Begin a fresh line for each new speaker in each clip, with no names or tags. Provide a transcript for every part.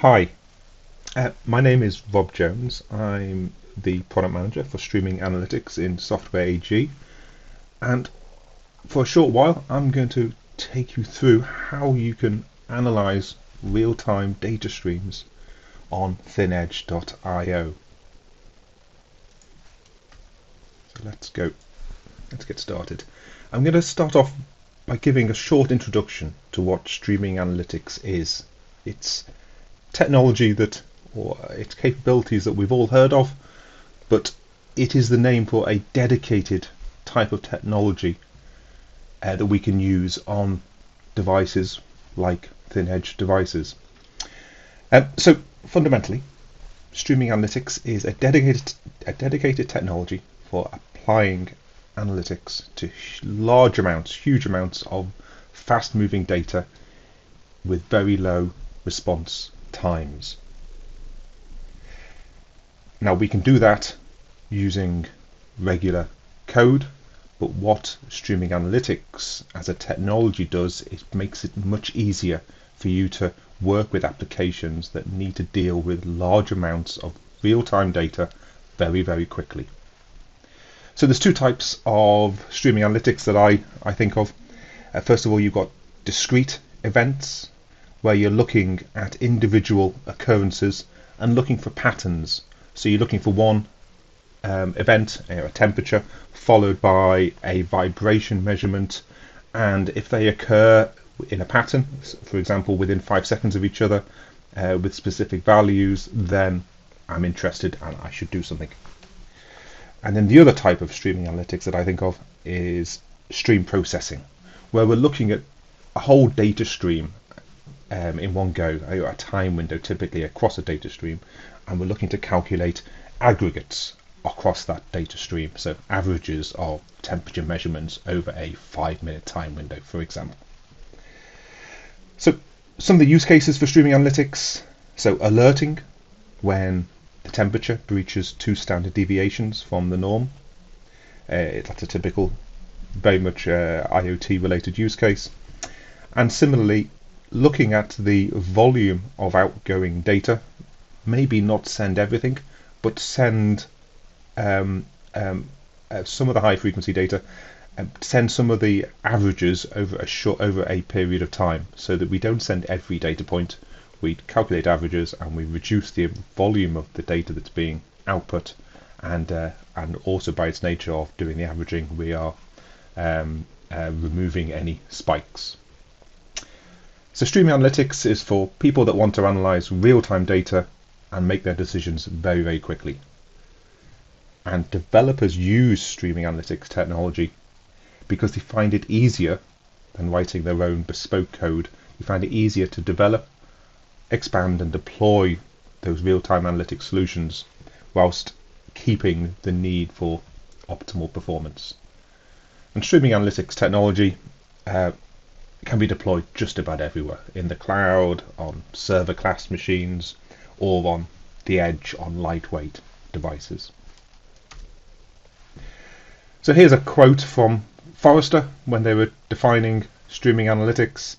Hi, my name is Rob Jones. I'm the product manager for streaming analytics in Software AG, and for a short while, I'm going to take you through how you can analyze real-time data streams on thinedge.io. So let's get started. I'm going to start off by giving a short introduction to what streaming analytics is. It's technology or its capabilities that we've all heard of, but it is the name for a dedicated type of technology that we can use on devices like thin edge devices. So fundamentally, streaming analytics is a dedicated technology for applying analytics to huge amounts of fast-moving data with very low response times. Now we can do that using regular code, but what streaming analytics as a technology does is makes it much easier for you to work with applications that need to deal with large amounts of real-time data very quickly. So there's two types of streaming analytics that I think of. First of all, you've got discrete events, where you're looking at individual occurrences and looking for patterns. So you're looking for one event, a temperature, followed by a vibration measurement, and if they occur in a pattern, for example within 5 seconds of each other, with specific values, then I'm interested and I should do something. And then the other type of streaming analytics that I think of is stream processing, where we're looking at a whole data stream in one go, a time window typically across a data stream, and we're looking to calculate aggregates across that data stream, so averages of temperature measurements over a 5-minute time window, for example. So some of the use cases for streaming analytics: so alerting when the temperature breaches 2 standard deviations from the norm. That's a typical, very much IoT related use case. And similarly, looking at the volume of outgoing data, maybe not send everything, but send some of the high frequency data, send some of the averages over a period of time, so that we don't send every data point. We calculate averages and we reduce the volume of the data that's being output, and also by its nature of doing the averaging, we are removing any spikes. So streaming analytics is for people that want to analyze real-time data and make their decisions very quickly. And developers use streaming analytics technology because they find it easier than writing their own bespoke code. They find it easier to develop, expand and deploy those real-time analytics solutions whilst keeping the need for optimal performance. And streaming analytics technology can be deployed just about everywhere, in the cloud, on server class machines, or on the edge on lightweight devices. So here's a quote from Forrester when they were defining streaming analytics.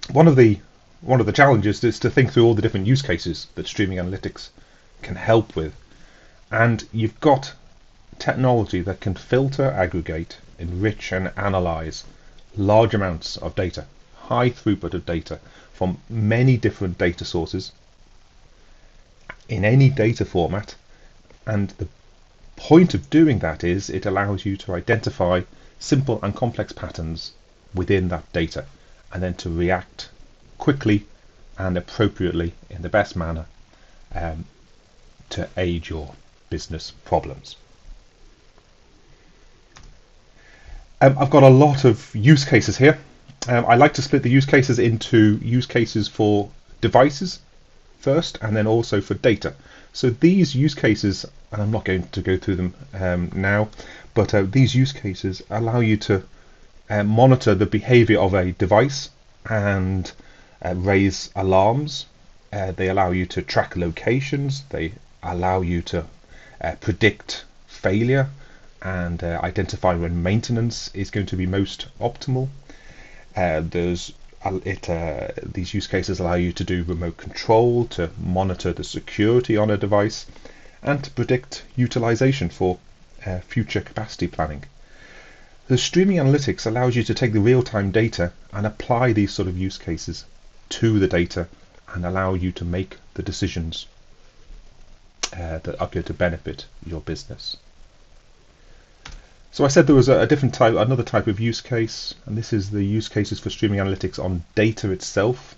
One of the challenges is to think through all the different use cases that streaming analytics can help with, and you've got technology that can filter, aggregate, enrich and analyze large amounts of data, high throughput of data from many different data sources in any data format. And the point of doing that is it allows you to identify simple and complex patterns within that data, and then to react quickly and appropriately in the best manner to aid your business problems. I've got a lot of use cases here. I like to split the use cases into use cases for devices first, and then also for data. So these use cases, and I'm not going to go through them now, but these use cases allow you to monitor the behavior of a device and raise alarms. They allow you to track locations. They allow you to predict failure and identify when maintenance is going to be most optimal. There's these use cases allow you to do remote control, to monitor the security on a device, and to predict utilization for future capacity planning. The streaming analytics allows you to take the real-time data and apply these sort of use cases to the data and allow you to make the decisions that are going to benefit your business. So I said there was another type of use case, and this is the use cases for streaming analytics on data itself.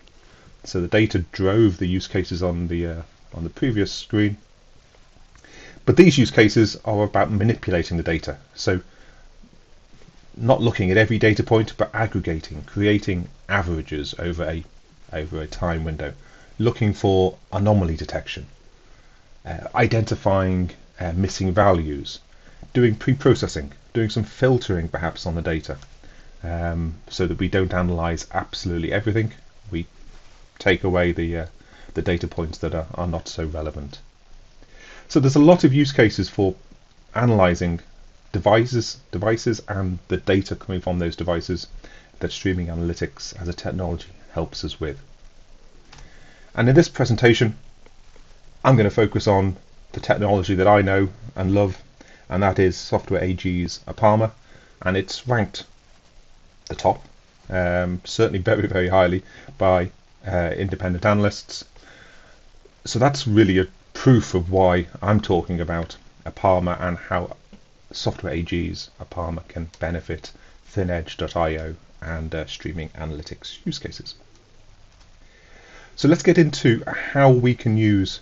So the data drove the use cases on the previous screen. But these use cases are about manipulating the data. So not looking at every data point, but aggregating, creating averages over a time window, looking for anomaly detection, identifying missing values, doing pre-processing, doing some filtering perhaps on the data, so that we don't analyze absolutely everything. We take away the data points that are not so relevant. So there's a lot of use cases for analyzing devices and the data coming from those devices that streaming analytics as a technology helps us with. And in this presentation, I'm going to focus on the technology that I know and love, and that is Software AG's Apama, and it's ranked the top, certainly very, very highly by independent analysts. So that's really a proof of why I'm talking about Apama and how Software AG's Apama can benefit ThinEdge.io and streaming analytics use cases. So let's get into how we can use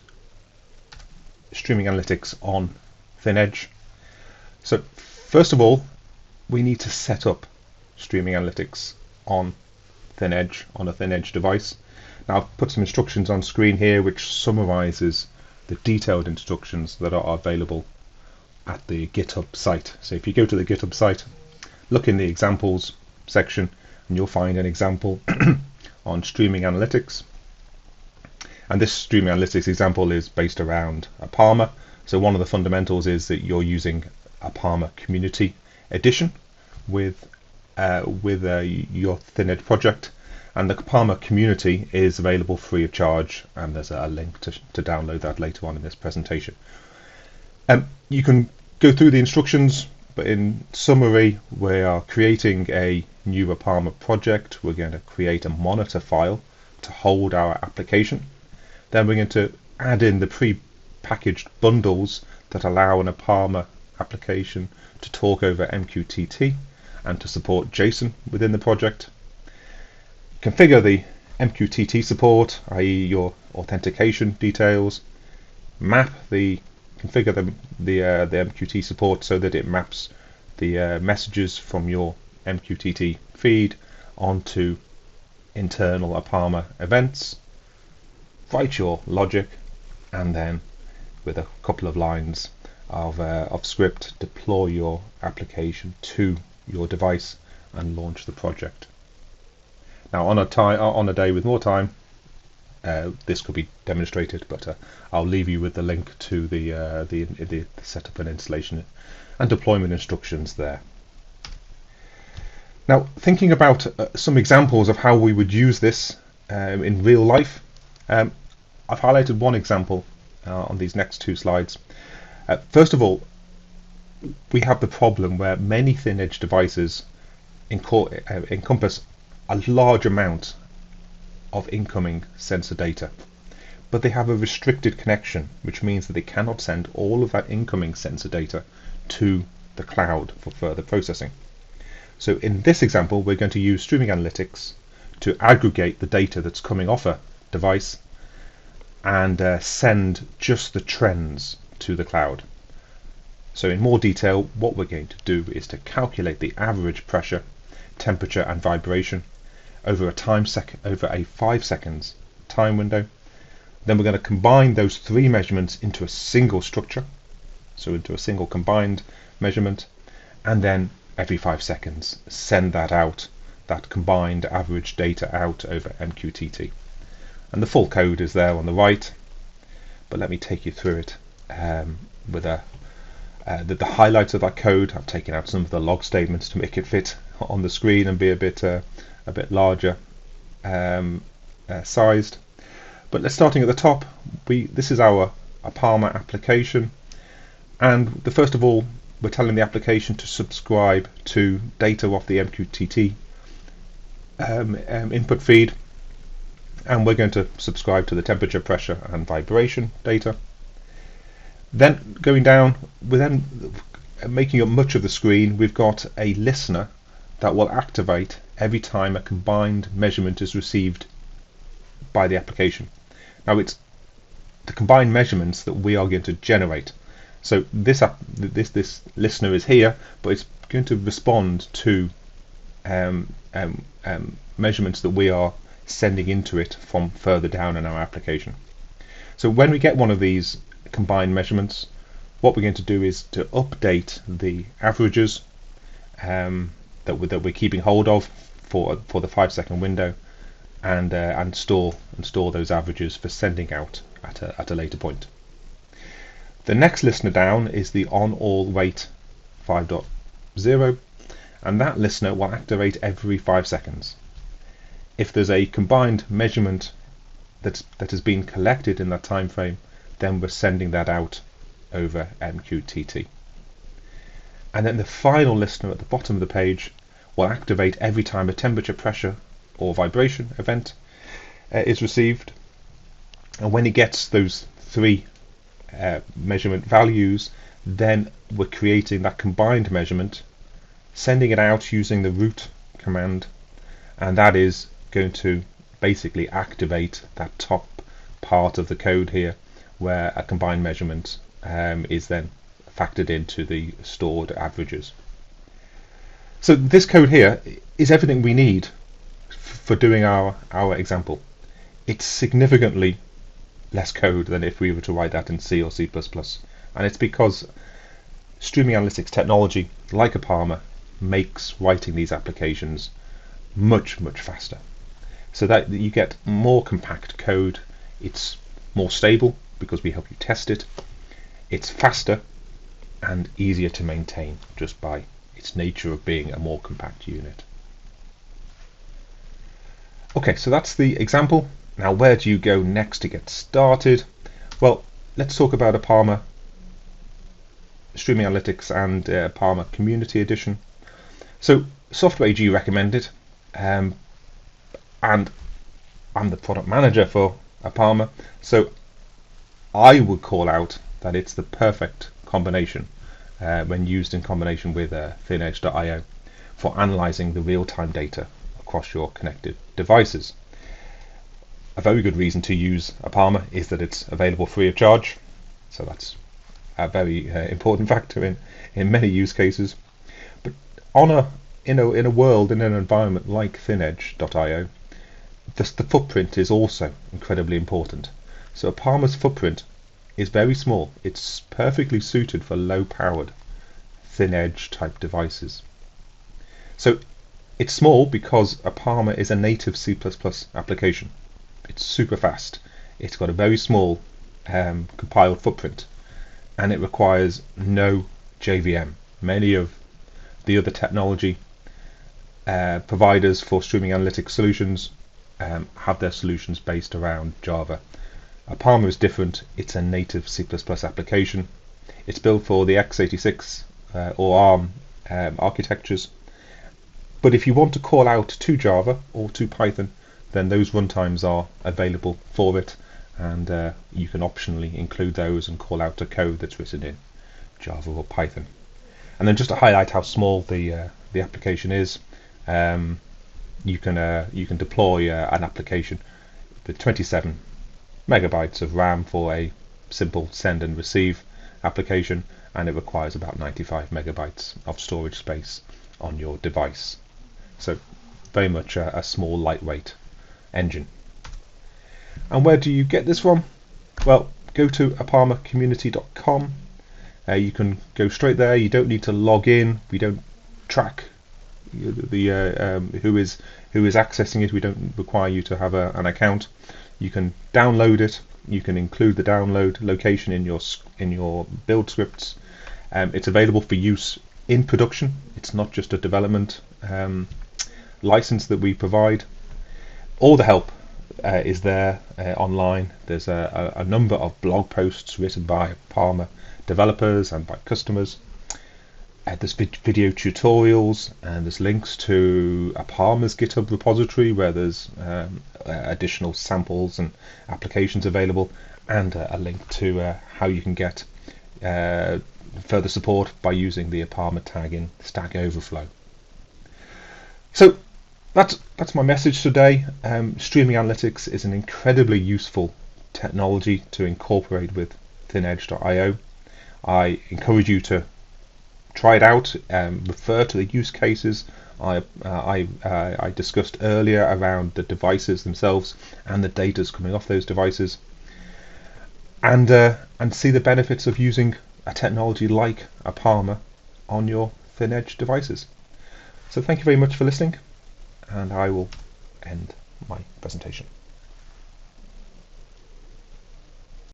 streaming analytics on ThinEdge. So first of all, we need to set up streaming analytics on ThinEdge, on a ThinEdge device. Now I've put some instructions on screen here which summarizes the detailed instructions that are available at the GitHub site. So if you go to the GitHub site, look in the examples section, and you'll find an example on streaming analytics. And this streaming analytics example is based around Apama. So one of the fundamentals is that you're using Apama Community Edition with your ThinEdge project, and the Apama community is available free of charge, and there's a link to download that later on in this presentation. You can go through the instructions, but in summary, we are creating a new Apama project. We're going to create a monitor file to hold our application. Then we're going to add in the pre-packaged bundles that allow an Apama application to talk over MQTT and to support JSON within the project. Configure the MQTT support, i.e. your authentication details. Configure the MQTT support so that it maps the messages from your MQTT feed onto internal Apama events. Write your logic, and then with a couple of lines of script, deploy your application to your device and launch the project. Now on a day with more time, this could be demonstrated, but I'll leave you with the link to the setup and installation and deployment instructions there. Now, thinking about some examples of how we would use this in real life, I've highlighted one example on these next two slides. First of all, we have the problem where many ThinEdge devices encompass a large amount of incoming sensor data, but they have a restricted connection, which means that they cannot send all of that incoming sensor data to the cloud for further processing. So in this example, we're going to use streaming analytics to aggregate the data that's coming off a device and send just the trends to the cloud. So in more detail, what we're going to do is to calculate the average pressure, temperature and vibration over a 5 seconds time window. Then we're going to combine those three measurements into a single structure, so into a single combined measurement, and then every 5 seconds send that combined average data out over MQTT. And the full code is there on the right, but let me take you through it with the highlights of that code. I've taken out some of the log statements to make it fit on the screen and be a bit larger. sized. But let's starting at the top. This is our Apama application, and first of all, we're telling the application to subscribe to data off the MQTT input feed, and we're going to subscribe to the temperature, pressure, and vibration data. Then going down, we're then making up much of the screen. We've got a listener that will activate every time a combined measurement is received by the application. Now it's the combined measurements that we are going to generate. So this listener is here, but it's going to respond to measurements that we are sending into it from further down in our application. So when we get one of these combined measurements, what we're going to do is to update the averages that we're keeping hold of for the 5-second window, and store those averages for sending out at a later point. The next listener down is the on all rate 5.0, and that listener will activate every 5 seconds. If there's a combined measurement that has been collected in that time frame, then we're sending that out over MQTT. And then the final listener at the bottom of the page will activate every time a temperature, pressure, or vibration event is received. And when it gets those 3 measurement values, then we're creating that combined measurement, sending it out using the root command, and that is going to basically activate that top part of the code here where a combined measurement is then factored into the stored averages. So this code here is everything we need for doing our example. It's significantly less code than if we were to write that in C or C++, and it's because streaming analytics technology like Apama makes writing these applications much faster, so that you get more compact code. It's more stable because we help you test it. It's faster and easier to maintain just by its nature of being a more compact unit. Okay, so that's the example. Now where do you go next to get started? Well, let's talk about Apama Streaming Analytics and Apama Community Edition. So Software AG recommended, and I'm the product manager for Apama, so I would call out that it's the perfect combination when used in combination with ThinEdge.io for analysing the real-time data across your connected devices. A very good reason to use Apama is that it's available free of charge, so that's a very important factor in many use cases. But in a world, in an environment like ThinEdge.io, the footprint is also incredibly important. So Apama's footprint is very small. It's perfectly suited for low-powered thin-edge type devices. So it's small because Apama is a native C++ application. It's super fast. It's got a very small compiled footprint, and it requires no JVM. Many of the other technology providers for streaming analytics solutions have their solutions based around Java. Apama is different. It's a native C++ application. It's built for the x86 or ARM architectures. But if you want to call out to Java or to Python, then those runtimes are available for it, and you can optionally include those and call out a code that's written in Java or Python. And then just to highlight how small the application is, you can deploy an application with 27 megabytes of RAM for a simple send and receive application, and it requires about 95 megabytes of storage space on your device. So very much a small, lightweight engine. And where do you get this from? Well, go to apamacommunity.com. You can go straight there. You don't need to log in. We don't track the who is accessing it. We don't require you to have an account. You can download it. You can include the download location in your build scripts. It's available for use in production. It's not just a development license that we provide. All the help is there online. There's a number of blog posts written by Apama developers and by customers. There's video tutorials, and there's links to Apama's GitHub repository where there's additional samples and applications available, and a link to how you can get further support by using the Apama tag in Stack Overflow. So that's my message today. Streaming analytics is an incredibly useful technology to incorporate with thinedge.io. I encourage you to try it out, refer to the use cases I discussed earlier around the devices themselves and the data coming off those devices, and see the benefits of using a technology like Apama on your thin-edge devices. So thank you very much for listening, and I will end my presentation.